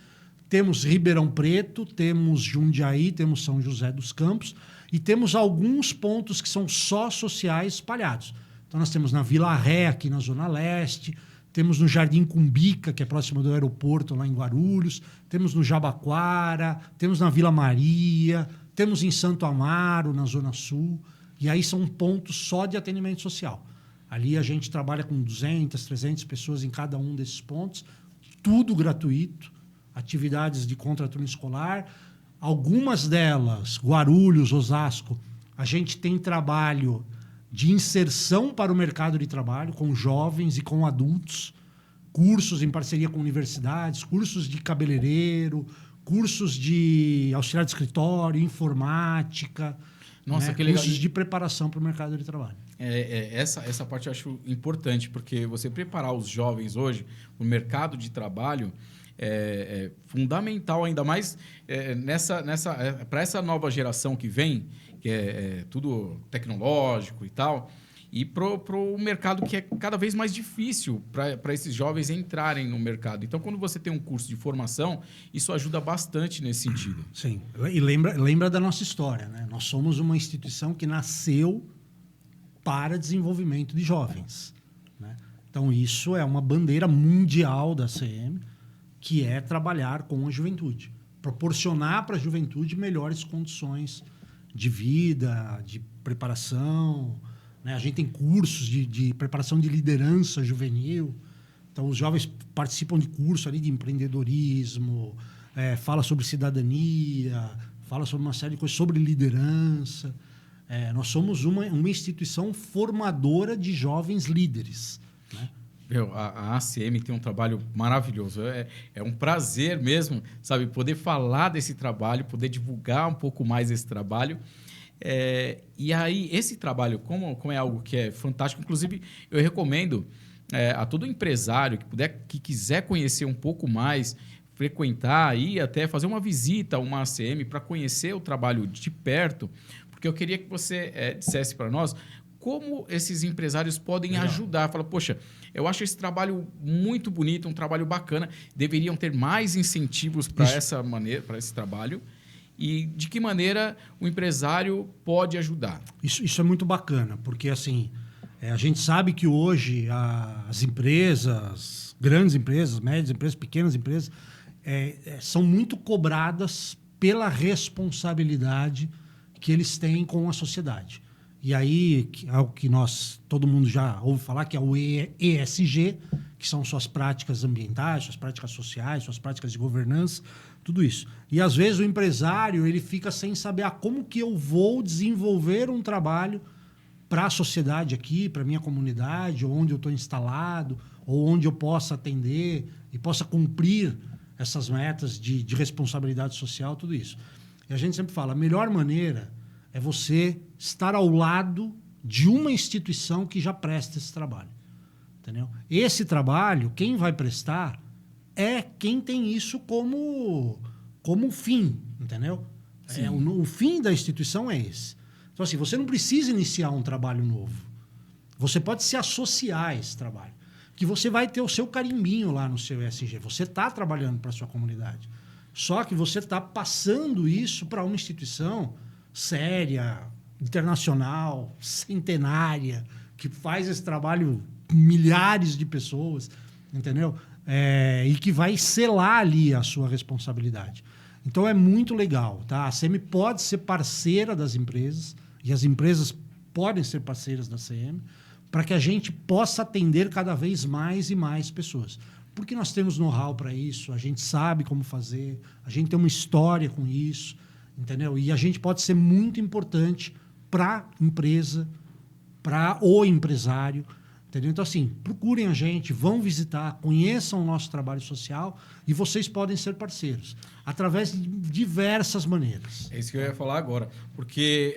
Temos Ribeirão Preto, temos Jundiaí, temos São José dos Campos. E temos alguns pontos que são só sociais espalhados. Então, nós temos na Vila Ré, aqui na Zona Leste, temos no Jardim Cumbica, que é próximo do aeroporto, lá em Guarulhos, temos no Jabaquara, temos na Vila Maria, temos em Santo Amaro, na Zona Sul, e aí são pontos só de atendimento social. Ali a gente trabalha com 200, 300 pessoas em cada um desses pontos, tudo gratuito, atividades de contraturno escolar. Algumas delas, Guarulhos, Osasco, a gente tem trabalho de inserção para o mercado de trabalho com jovens e com adultos, cursos em parceria com universidades, cursos de cabeleireiro, cursos de auxiliar de escritório, informática, nossa, que legal. Cursos de preparação para o mercado de trabalho. Essa parte eu acho importante, porque você preparar os jovens hoje no mercado de trabalho é fundamental, ainda mais para essa nova geração que vem, que é tudo tecnológico e tal. e para o mercado que é cada vez mais difícil para esses jovens entrarem no mercado. Então, quando você tem um curso de formação, isso ajuda bastante nesse sentido. Sim, e lembra da nossa história, né? Nós somos uma instituição que nasceu para desenvolvimento de jovens, né? Então, isso é uma bandeira mundial da CM, que é trabalhar com a juventude, proporcionar para a juventude melhores condições de vida, de preparação, né? A gente tem cursos de preparação de liderança juvenil. Então, os jovens participam de curso ali de empreendedorismo, fala sobre cidadania, fala sobre uma série de coisas, sobre liderança. Nós somos uma instituição formadora de jovens líderes, né? A ACM tem um trabalho maravilhoso. É um prazer mesmo, sabe, poder falar desse trabalho, poder divulgar um pouco mais esse trabalho. E aí, esse trabalho, como é algo que é fantástico, inclusive, eu recomendo a todo empresário que quiser conhecer um pouco mais, frequentar e até fazer uma visita a uma ACM para conhecer o trabalho de perto, porque eu queria que você dissesse para nós como esses empresários podem ajudar. Fala, poxa, eu acho esse trabalho muito bonito, um trabalho bacana, deveriam ter mais incentivos para esse trabalho. E de que maneira o empresário pode ajudar? Isso é muito bacana, porque assim, a gente sabe que hoje as empresas, grandes empresas, médias empresas, pequenas empresas, são muito cobradas pela responsabilidade que eles têm com a sociedade. E aí, algo que todo mundo já ouve falar, que é o ESG, que são suas práticas ambientais, suas práticas sociais, suas práticas de governança, tudo isso. E, às vezes, o empresário ele fica sem saber como que eu vou desenvolver um trabalho para a sociedade aqui, para a minha comunidade, onde eu estou instalado, ou onde eu possa atender e possa cumprir essas metas de responsabilidade social, tudo isso. E a gente sempre fala, a melhor maneira é você estar ao lado de uma instituição que já presta esse trabalho. Entendeu? Esse trabalho, quem vai prestar é quem tem isso como fim, entendeu? O fim da instituição é esse. Então, assim, você não precisa iniciar um trabalho novo. Você pode se associar a esse trabalho. Que você vai ter o seu carimbinho lá no seu ESG. Você está trabalhando para a sua comunidade. Só que você está passando isso para uma instituição séria, internacional, centenária, que faz esse trabalho com milhares de pessoas, entendeu? E que vai selar ali a sua responsabilidade. Então, é muito legal, tá? A CM pode ser parceira das empresas e as empresas podem ser parceiras da CM para que a gente possa atender cada vez mais e mais pessoas. Porque nós temos know-how para isso, a gente sabe como fazer, a gente tem uma história com isso, entendeu? E a gente pode ser muito importante para a empresa, para o empresário, entendeu? Então, assim, procurem a gente, vão visitar, conheçam o nosso trabalho social e vocês podem ser parceiros, através de diversas maneiras. É isso que eu ia falar agora, porque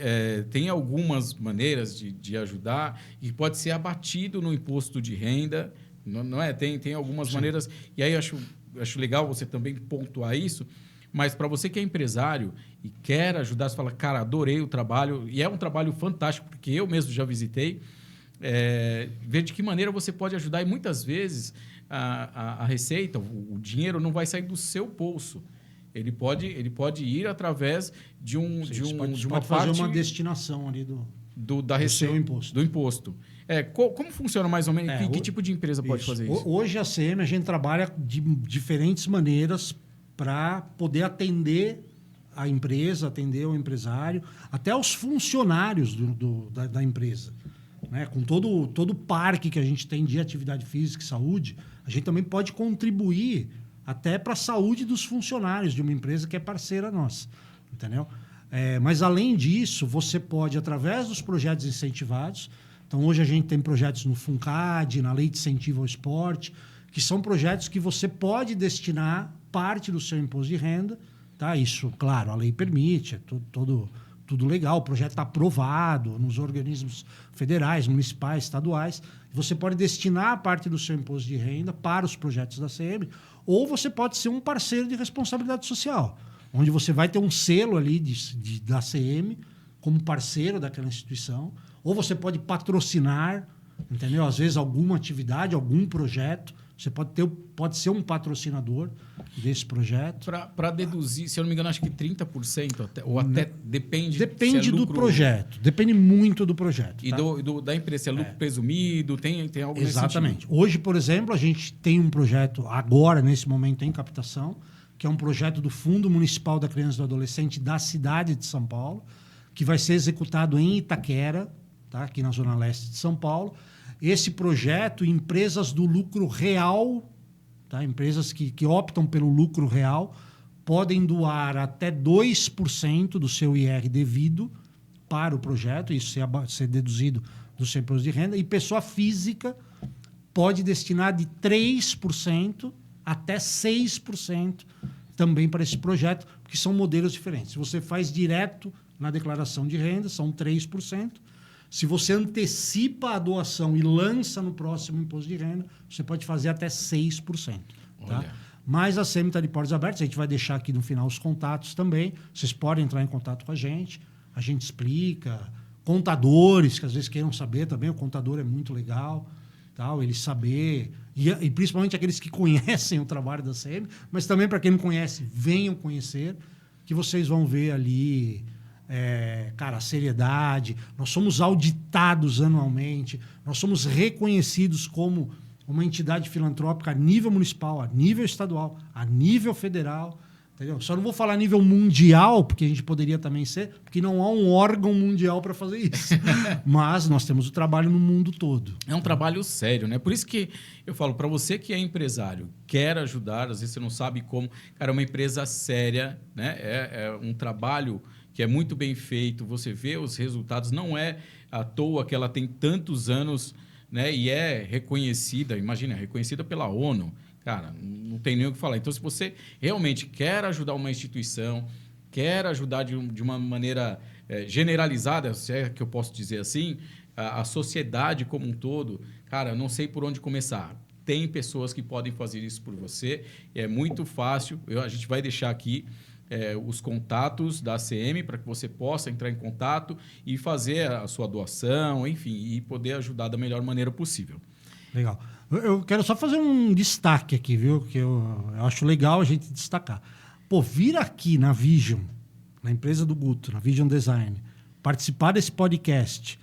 tem algumas maneiras de ajudar e pode ser abatido no imposto de renda, não é? Tem algumas maneiras, e aí eu acho legal você também pontuar isso. Mas para você que é empresário e quer ajudar, você fala, cara, adorei o trabalho, e é um trabalho fantástico, porque eu mesmo já visitei, ver de que maneira você pode ajudar, e muitas vezes a receita, o dinheiro não vai sair do seu bolso. Ele pode ir através de uma pode fazer uma destinação ali da receita, seu imposto. Do imposto. Como funciona mais ou menos? Que tipo de empresa pode fazer isso? Hoje a CM a gente trabalha de diferentes maneiras para poder atender a empresa, atender o empresário, até os funcionários da empresa. Né? Com todo o parque que a gente tem de atividade física e saúde, a gente também pode contribuir até para a saúde dos funcionários de uma empresa que é parceira nossa. Entendeu? Mas, além disso, você pode, através dos projetos incentivados, então hoje a gente tem projetos no FUNCAD, na Lei de Incentivo ao Esporte, que são projetos que você pode destinar parte do seu imposto de renda, tá? Isso, claro, a lei permite, tudo legal, o projeto está aprovado nos organismos federais, municipais, estaduais. Você pode destinar parte do seu imposto de renda para os projetos da CM, ou você pode ser um parceiro de responsabilidade social, onde você vai ter um selo ali da CM como parceiro daquela instituição, Ou você pode patrocinar, entendeu? Às vezes alguma atividade, algum projeto. Você pode ser um patrocinador desse projeto. Para deduzir, se eu não me engano, acho que 30%, ou até depende... Depende se é do lucro, projeto. Depende muito do projeto. E tá? da empresa, se é lucro presumido, tem algo nesse Exatamente. sentido. Hoje, por exemplo, a gente tem um projeto, agora, nesse momento, em captação, que é um projeto do Fundo Municipal da Criança e do Adolescente da cidade de São Paulo, que vai ser executado em Itaquera, tá? Aqui na Zona Leste de São Paulo. Esse projeto, empresas do lucro real, tá? Empresas que optam pelo lucro real, podem doar até 2% do seu IR devido para o projeto, isso ser deduzido do seu imposto de renda, e pessoa física pode destinar de 3% até 6% também para esse projeto, porque são modelos diferentes. Se você faz direto na declaração de renda, são 3%. Se você antecipa a doação e lança no próximo imposto de renda, você pode fazer até 6%. Tá? Mas a CM está de portas abertas, a gente vai deixar aqui no final os contatos também. Vocês podem entrar em contato com a gente explica. Contadores, que às vezes queiram saber também, o contador é muito legal, tal, ele saber, e principalmente aqueles que conhecem o trabalho da CM, mas também para quem não conhece, venham conhecer, que vocês vão ver ali... cara, a seriedade, nós somos auditados anualmente, nós somos reconhecidos como uma entidade filantrópica a nível municipal, a nível estadual, a nível federal, entendeu? Só não vou falar a nível mundial, porque a gente poderia também ser, porque não há um órgão mundial para fazer isso. Mas nós temos o trabalho no mundo todo. É um trabalho sério, né? Por isso que eu falo, para você que é empresário, quer ajudar, às vezes você não sabe como, cara, é uma empresa séria, né? É um trabalho que é muito bem feito, você vê os resultados, não é à toa que ela tem tantos anos, né, e é reconhecida, imagina, reconhecida pela ONU, cara, não tem nem o que falar. Então, se você realmente quer ajudar uma instituição, quer ajudar de uma maneira generalizada, se é que eu posso dizer assim, a sociedade como um todo, cara, não sei por onde começar. Tem pessoas que podem fazer isso por você, é muito fácil, a gente vai deixar aqui os contatos da ACM para que você possa entrar em contato e fazer a sua doação, enfim, e poder ajudar da melhor maneira possível. Legal. Eu quero só fazer um destaque aqui, viu? Que eu acho legal a gente destacar. Pô, vir aqui na Vision, na empresa do Guto, na Vision Design, participar desse podcast,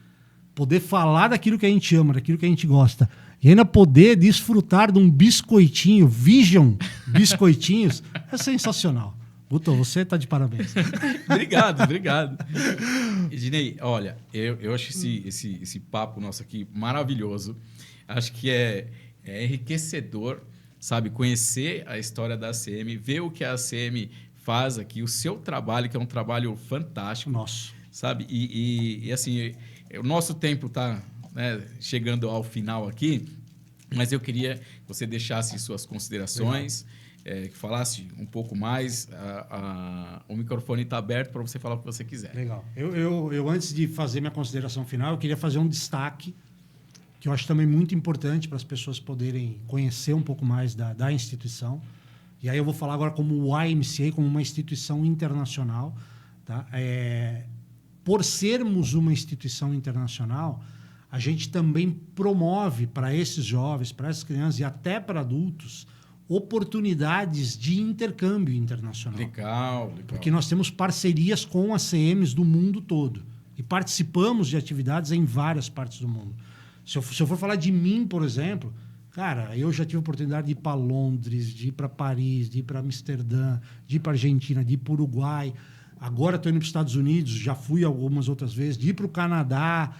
poder falar daquilo que a gente ama, daquilo que a gente gosta, e ainda poder desfrutar de um biscoitinho, Vision Biscoitinhos, é sensacional. Guto, você está de parabéns. Obrigado. Ednei, olha, eu acho esse papo nosso aqui maravilhoso. Acho que é enriquecedor, sabe? Conhecer a história da ACM, ver o que a ACM faz aqui, o seu trabalho, que é um trabalho fantástico. Nossa. Sabe? E assim, o nosso tempo está, né, chegando ao final aqui, mas eu queria que você deixasse suas considerações. Que falasse um pouco mais. O microfone está aberto para você falar o que você quiser. Legal. Eu, antes de fazer minha consideração final, eu queria fazer um destaque que eu acho também muito importante para as pessoas poderem conhecer um pouco mais da instituição. E aí eu vou falar agora como o YMCA, como uma instituição internacional. Tá? Por sermos uma instituição internacional, a gente também promove para esses jovens, para essas crianças e até para adultos, oportunidades de intercâmbio internacional. Legal. Porque nós temos parcerias com as CMs do mundo todo e participamos de atividades em várias partes do mundo. Se eu for falar de mim, por exemplo, cara, eu já tive a oportunidade de ir para Londres, de ir para Paris, de ir para Amsterdã, de ir para Argentina, de ir para o Uruguai. Agora estou indo para os Estados Unidos, já fui algumas outras vezes, de ir para o Canadá.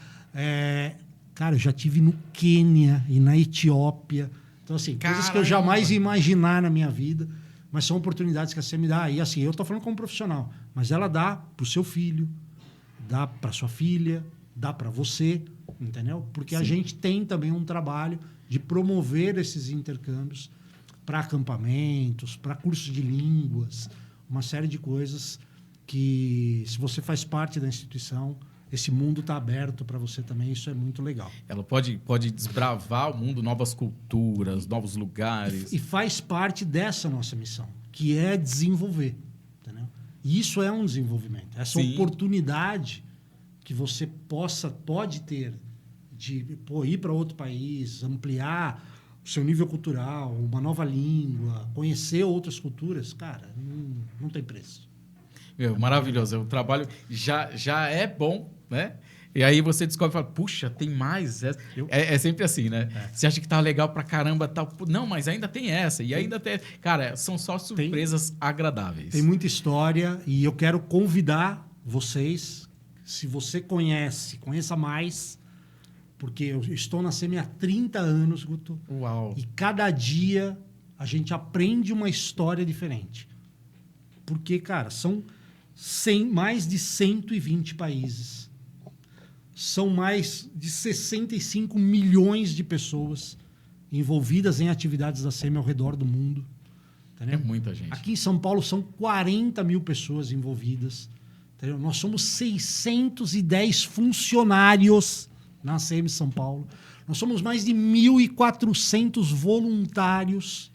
Cara, eu já estive no Quênia e na Etiópia. Então, assim, coisas que eu jamais ia imaginar na minha vida, mas são oportunidades que a CM dá. E, assim, eu estou falando como profissional, mas ela dá para o seu filho, dá para sua filha, dá para você, entendeu? Porque Sim. A gente tem também um trabalho de promover esses intercâmbios para acampamentos, para cursos de línguas, uma série de coisas que, se você faz parte da instituição, esse mundo está aberto para você também, isso é muito legal. Ela pode desbravar o mundo, novas culturas, novos lugares. E faz parte dessa nossa missão, que é desenvolver. Entendeu? E isso é um desenvolvimento. Essa Sim. oportunidade que você pode ter de ir para outro país, ampliar o seu nível cultural, uma nova língua, conhecer outras culturas, cara, não tem preço. Maravilhoso. O trabalho já é bom, né? E aí você descobre e fala, puxa, tem mais essa. É sempre assim, né? Você acha que tá legal pra caramba, tal. Não, mas ainda tem essa. E ainda tem... Cara, são só surpresas agradáveis. Tem muita história e eu quero convidar vocês, se você conheça mais, porque eu estou na SEMI há 30 anos, Guto. Uau! E cada dia a gente aprende uma história diferente. Porque, cara, são mais de 120 países. São mais de 65 milhões de pessoas envolvidas em atividades da SEMI ao redor do mundo. Entendeu? É muita gente. Aqui em São Paulo são 40 mil pessoas envolvidas. Entendeu? Nós somos 610 funcionários na SEMI São Paulo. Nós somos mais de 1.400 voluntários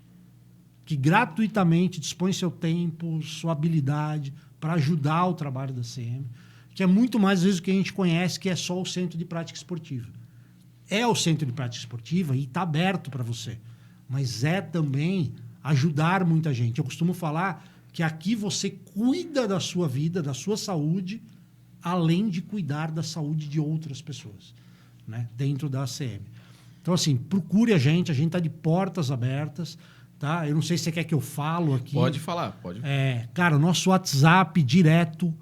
que gratuitamente dispõem seu tempo, sua habilidade para ajudar o trabalho da CM, que é muito mais, às vezes, do que a gente conhece, que é só o Centro de Prática Esportiva. É o Centro de Prática Esportiva e está aberto para você, mas é também ajudar muita gente. Eu costumo falar que aqui você cuida da sua vida, da sua saúde, além de cuidar da saúde de outras pessoas, né, dentro da ACM. Então, assim, procure a gente está de portas abertas, tá? Eu não sei se você quer que eu falo aqui. Pode falar, pode. Cara, o nosso WhatsApp direto,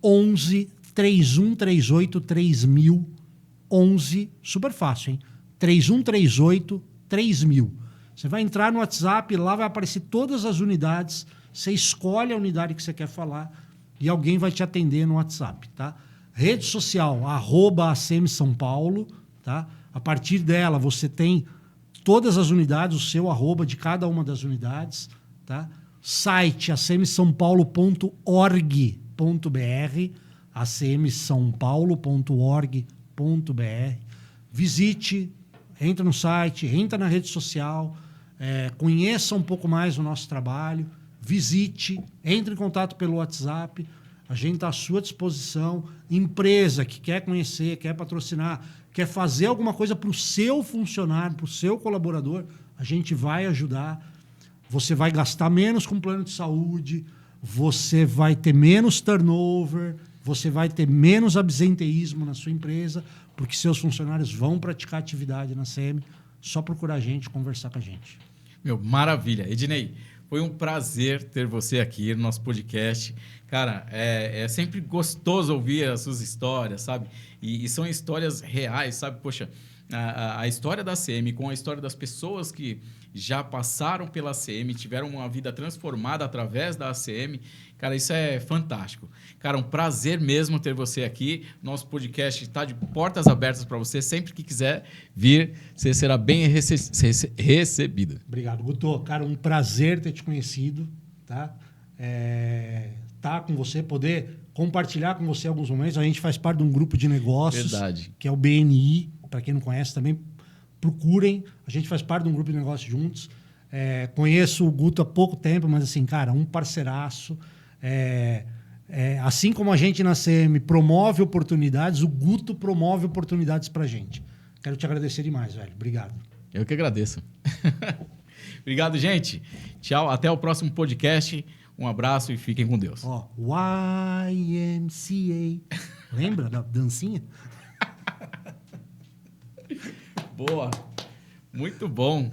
11 3138 3000, 11, super fácil, hein? 3138 3000. Você vai entrar no WhatsApp, lá vai aparecer todas as unidades, você escolhe a unidade que você quer falar e alguém vai te atender no WhatsApp, tá? Rede social, @ACM São Paulo, tá? A partir dela você tem todas as unidades, o seu arroba de cada uma das unidades, tá? Site acmsaopaulo.org.br, acmsaopaulo.org.br. Visite, entra no site, entra na rede social, conheça um pouco mais o nosso trabalho, visite, entre em contato pelo WhatsApp, a gente está à sua disposição. Empresa que quer conhecer, quer patrocinar, quer fazer alguma coisa para o seu funcionário, para o seu colaborador, a gente vai ajudar. Você vai gastar menos com plano de saúde, você vai ter menos turnover, você vai ter menos absenteísmo na sua empresa, porque seus funcionários vão praticar atividade na CM. Só procurar a gente, conversar com a gente. Maravilha. Ednei, foi um prazer ter você aqui no nosso podcast. Cara, é sempre gostoso ouvir as suas histórias, sabe? E são histórias reais, sabe? Poxa, a história da CM com a história das pessoas que já passaram pela ACM, tiveram uma vida transformada através da ACM. Cara, isso é fantástico. Cara, um prazer mesmo ter você aqui. Nosso podcast está de portas abertas para você. Sempre que quiser vir, você será bem recebido. Obrigado, Guto. Cara, um prazer ter te conhecido, tá? Tá com você, poder compartilhar com você alguns momentos. A gente faz parte de um grupo de negócios, verdade, que é o BNI. Para quem não conhece também, procurem. A gente faz parte de um grupo de negócios juntos. Conheço o Guto há pouco tempo, mas assim, cara, um parceiraço. Assim como a gente na CM promove oportunidades, o Guto promove oportunidades pra gente. Quero te agradecer demais, velho. Obrigado. Eu que agradeço. Obrigado, gente. Tchau, até o próximo podcast. Um abraço e fiquem com Deus. YMCA. Lembra da dancinha? Boa. Muito bom.